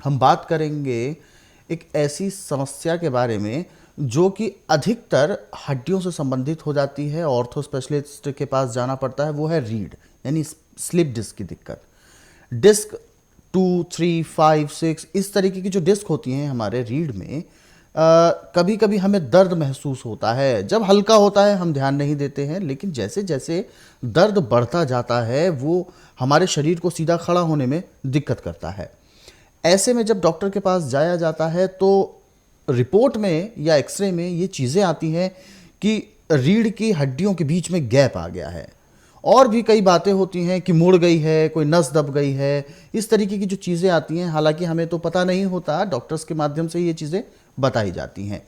हम बात करेंगे एक ऐसी समस्या के बारे में जो कि अधिकतर हड्डियों से संबंधित हो जाती है। ऑर्थो स्पेशलिस्ट के पास जाना पड़ता है, वो है रीढ़ यानी स्लिप डिस्क की दिक्कत। डिस्क 2, 3, 5, 6 इस तरीके की जो डिस्क होती हैं हमारे रीढ़ में, कभी कभी हमें दर्द महसूस होता है। जब हल्का होता है हम ध्यान नहीं देते हैं, लेकिन जैसे जैसे दर्द बढ़ता जाता है वो हमारे शरीर को सीधा खड़ा होने में दिक्कत करता है। ऐसे में जब डॉक्टर के पास जाया जाता है तो रिपोर्ट में या एक्सरे में ये चीज़ें आती हैं कि रीढ़ की हड्डियों के बीच में गैप आ गया है। और भी कई बातें होती हैं कि मुड़ गई है, कोई नस दब गई है, इस तरीके की जो चीज़ें आती हैं। हालांकि हमें तो पता नहीं होता, डॉक्टर्स के माध्यम से ये चीज़ें बताई जाती हैं।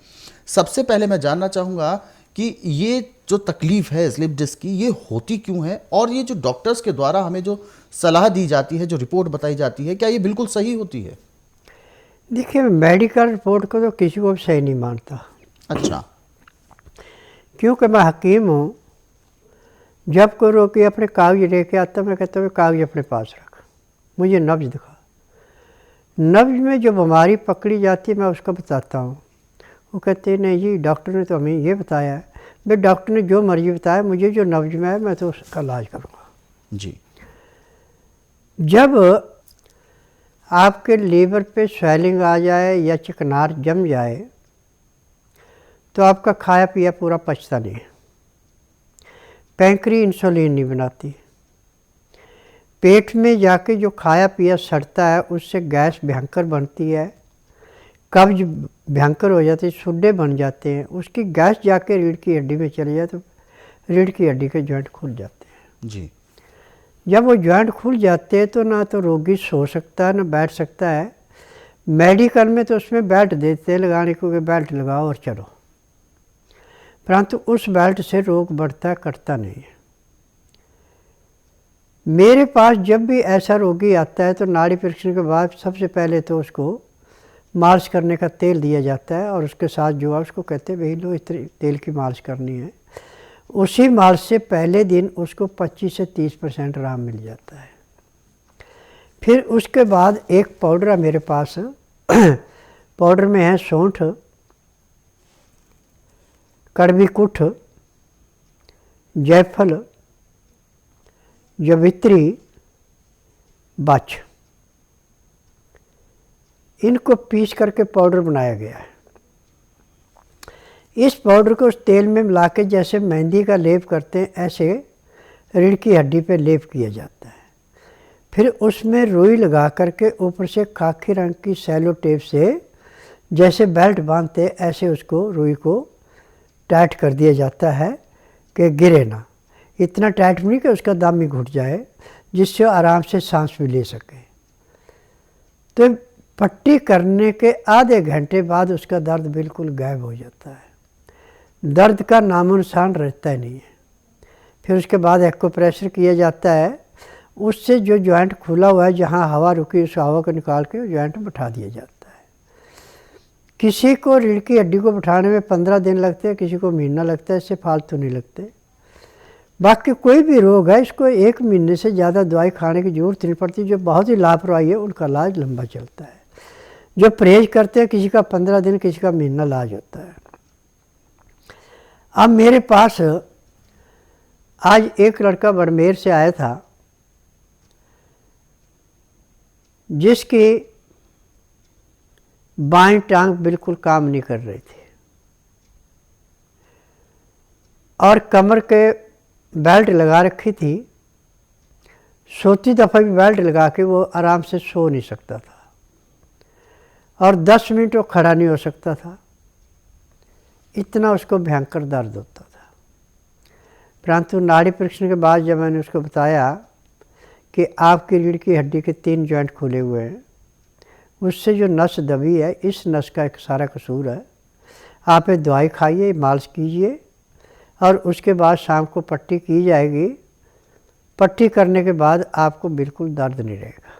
सबसे पहले मैं जानना चाहूँगा कि ये जो तकलीफ़ है स्लिप डिस्क की, ये होती क्यों है, और ये जो डॉक्टर्स के द्वारा हमें जो सलाह दी जाती है, जो रिपोर्ट बताई जाती है, क्या ये बिल्कुल सही होती है? देखिए, मेडिकल रिपोर्ट को तो किसी को भी सही नहीं मानता, अच्छा। क्योंकि मैं हकीम हूँ। जब कोई रोगी अपने कागज लेके आता, मैं कहता हूँ कागज अपने पास रख, मुझे नब्ज दिखा। नब्ज में जो बीमारी पकड़ी जाती है मैं उसको बताता हूँ। वो कहते हैं नहीं जी, डॉक्टर ने तो हमें ये बताया है। भाई डॉक्टर ने जो मर्जी बताया, मुझे जो नब्ज में है मैं तो उसका इलाज करूँगा जी। जब आपके लीवर पे स्वेलिंग आ जाए या चिकनार जम जाए तो आपका खाया पिया पूरा पचता नहीं है। पैंक्री इंसुलिन नहीं बनाती। पेट में जाके जो खाया पिया सड़ता है उससे गैस भयंकर बनती है, कब्ज भयंकर हो जाती है, सुड्डे बन जाते हैं। उसकी गैस जाके रीढ़ की हड्डी में चली जाए तो रीढ़ की हड्डी के जॉइंट खुल जाते हैं। जी। जब वो जॉइंट खुल जाते हैं तो ना तो रोगी सो सकता है ना बैठ सकता है। मेडिकल में तो उसमें बेल्ट देते हैं लगाने को कि बेल्ट लगाओ और चलो, परंतु उस बेल्ट से रोग बढ़ता कटता नहीं है। मेरे पास जब भी ऐसा रोगी आता है तो नाड़ी परीक्षण के बाद सबसे पहले तो उसको मालिश करने का तेल दिया जाता है, और उसके साथ जो है उसको कहते हैं भाई लो इस तेल की मालिश करनी है। उसी मालिश से पहले दिन उसको 25 से 30% आराम मिल जाता है। फिर उसके बाद एक पाउडर है मेरे पास पाउडर में है सौंठ, कड़वी कुठ, जायफल, जवित्री, बच, इनको पीस करके पाउडर बनाया गया है। इस पाउडर को उस तेल में मिला के जैसे मेहंदी का लेप करते हैं ऐसे रीढ़ की हड्डी पे लेप किया जाता है। फिर उसमें रुई लगा करके ऊपर से खाकी रंग की सेलो टेप से जैसे बेल्ट बांधते ऐसे उसको रुई को टाइट कर दिया जाता है कि गिरे ना। इतना टाइट नहीं कि उसका दम ही घुट जाए, जिससे आराम से सांस भी ले सके। तो पट्टी करने के आधे घंटे बाद उसका दर्द बिल्कुल गायब हो जाता है, दर्द का नामो निशान रहता ही नहीं है। फिर उसके बाद एक्यूप्रेशर किया जाता है, उससे जो जॉइंट खुला हुआ है जहाँ हवा रुकी उस हवा को निकाल के जॉइंट बैठा दिया जाता है। किसी को रीढ़ की हड्डी को बैठाने में 15 दिन लगते हैं, किसी को महीना लगता है, इससे फालतू नहीं लगते। बाकी कोई भी रोग है इसको 1 महीने से ज़्यादा दवाई खाने की ज़रूरत नहीं पड़ती। जो बहुत ही लापरवाही है उनका इलाज लंबा चलता है। जो परहेज करते हैं किसी का 15 दिन, किसी का महीना इलाज होता है। अब मेरे पास आज एक लड़का बड़मेर से आया था जिसकी बाईं टांग बिल्कुल काम नहीं कर रही थी और कमर के बेल्ट लगा रखी थी। सोती दफ़ा भी बेल्ट लगा के वो आराम से सो नहीं सकता था और 10 मिनट वो खड़ा नहीं हो सकता था, इतना उसको भयंकर दर्द होता था। परंतु नाड़ी परीक्षण के बाद जब मैंने उसको बताया कि आपकी रीढ़ की हड्डी के 3 जॉइंट खुले हुए हैं, उससे जो नस दबी है इस नस का एक सारा कसूर है, आप ये दवाई खाइए, मालिश कीजिए और उसके बाद शाम को पट्टी की जाएगी। पट्टी करने के बाद आपको बिल्कुल दर्द नहीं रहेगा।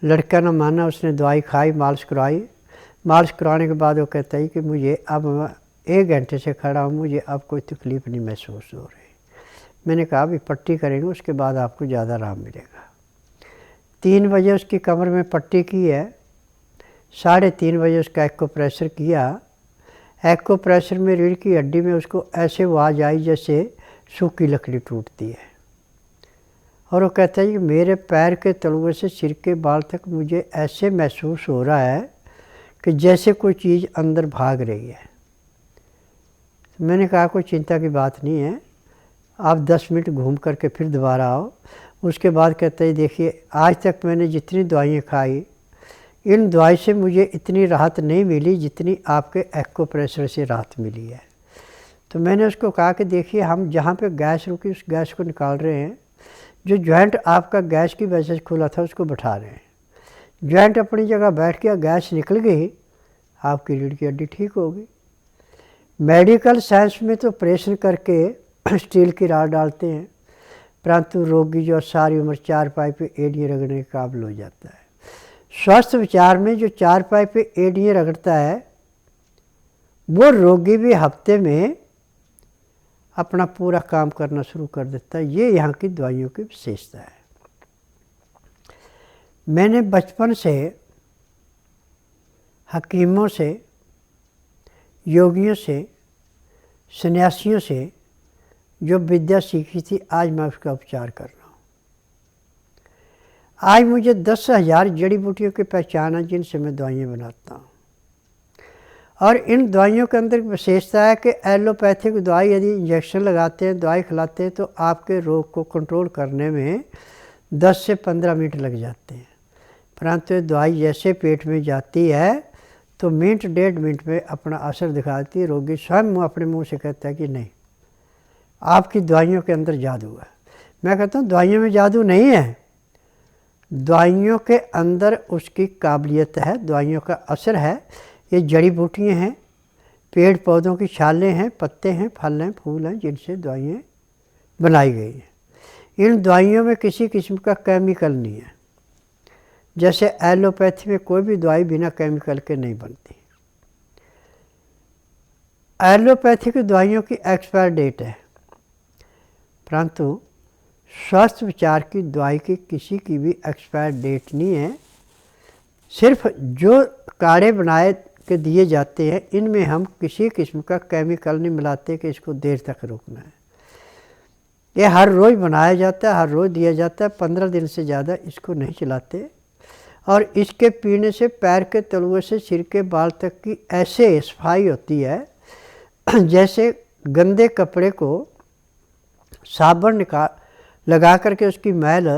लड़का ने माना, उसने दवाई खाई, मालिश करवाई। मालिश कराने के बाद वो कहता है कि मुझे अब 1 घंटे से खड़ा हूँ, मुझे अब कोई तकलीफ़ नहीं महसूस हो रही। मैंने कहा अभी पट्टी करेंगे उसके बाद आपको ज़्यादा आराम मिलेगा। 3 बजे उसकी कमर में पट्टी की है, 3:30 बजे उसका एक्यूप्रेशर किया। एक्यूप्रेशर में रीढ़ की हड्डी में उसको ऐसे आवाज़ आई जैसे सूखी लकड़ी टूटती है, और वो कहता है कि मेरे पैर के तलुए से सिर के बाल तक मुझे ऐसे महसूस हो रहा है कि जैसे कोई चीज़ अंदर भाग रही है। मैंने कहा कोई चिंता की बात नहीं है, आप 10 मिनट घूम करके फिर दोबारा आओ। उसके बाद कहते हैं देखिए आज तक मैंने जितनी दवाइयाँ खाई, इन दवाई से मुझे इतनी राहत नहीं मिली जितनी आपके एक्यूप्रेशर से राहत मिली है। तो मैंने उसको कहा कि देखिए हम जहाँ पे गैस रुकी उस गैस को निकाल रहे हैं, जो जॉइंट आपका गैस की वजह से खुला था उसको बैठा रहे हैं। जॉइंट अपनी जगह बैठ गया, गैस निकल गई, आपकी रीढ़ की हड्डी ठीक होगी। मेडिकल साइंस में तो ऑपरेशन करके स्टील की राड डालते हैं, परंतु रोगी जो सारी उम्र चारपाई पे एड़ियाँ रगड़ने के काबिल हो जाता है। स्वास्थ्य विचार में जो चारपाई पे एड़ियाँ रगड़ता है वो रोगी भी हफ्ते में अपना पूरा काम करना शुरू कर देता है। ये यहाँ की दवाइयों की विशेषता है। मैंने बचपन से हकीमों से, योगियों से, सन्यासियों से जो विद्या सीखी थी, आज मैं उसका उपचार कर रहा हूँ। आज मुझे 10,000 जड़ी बूटियों की पहचान है जिनसे मैं दवाइयाँ बनाता हूँ। और इन दवाइयों के अंदर विशेषता है कि एलोपैथिक दवाई यदि इंजेक्शन लगाते हैं, दवाई खिलाते हैं, तो आपके रोग को कंट्रोल करने में 10 से 15 मिनट लग जाते हैं, परंतु दवाई जैसे पेट में जाती है तो मिनट 1.5 मिनट में अपना असर दिखाती है। रोगी स्वयं अपने मुंह से कहता है कि नहीं, आपकी दवाइयों के अंदर जादू है। मैं कहता हूँ दवाइयों में जादू नहीं है, दवाइयों के अंदर उसकी काबिलियत है, दवाइयों का असर है। ये जड़ी बूटियाँ हैं, पेड़ पौधों की छालें हैं, पत्ते हैं, फल हैं, फूल हैं, जिनसे दवाइयाँ बनाई गई हैं। इन दवाइयों में किसी किस्म का केमिकल नहीं है। जैसे एलोपैथी में कोई भी दवाई बिना केमिकल के नहीं बनती। एलोपैथिक दवाइयों की एक्सपायर डेट है, परंतु स्वास्थ्य विचार की दवाई की किसी की भी एक्सपायर डेट नहीं है। सिर्फ जो काढ़े बनाए के दिए जाते हैं, इनमें हम किसी किस्म का केमिकल नहीं मिलाते कि इसको देर तक रोकना है। ये हर रोज़ बनाया जाता है, हर रोज़ दिया जाता है, 15 दिन से ज़्यादा इसको नहीं चलाते। और इसके पीने से पैर के तलुए से सिर के बाल तक की ऐसे सफाई होती है जैसे गंदे कपड़े को साबुन लगा करके उसकी मैल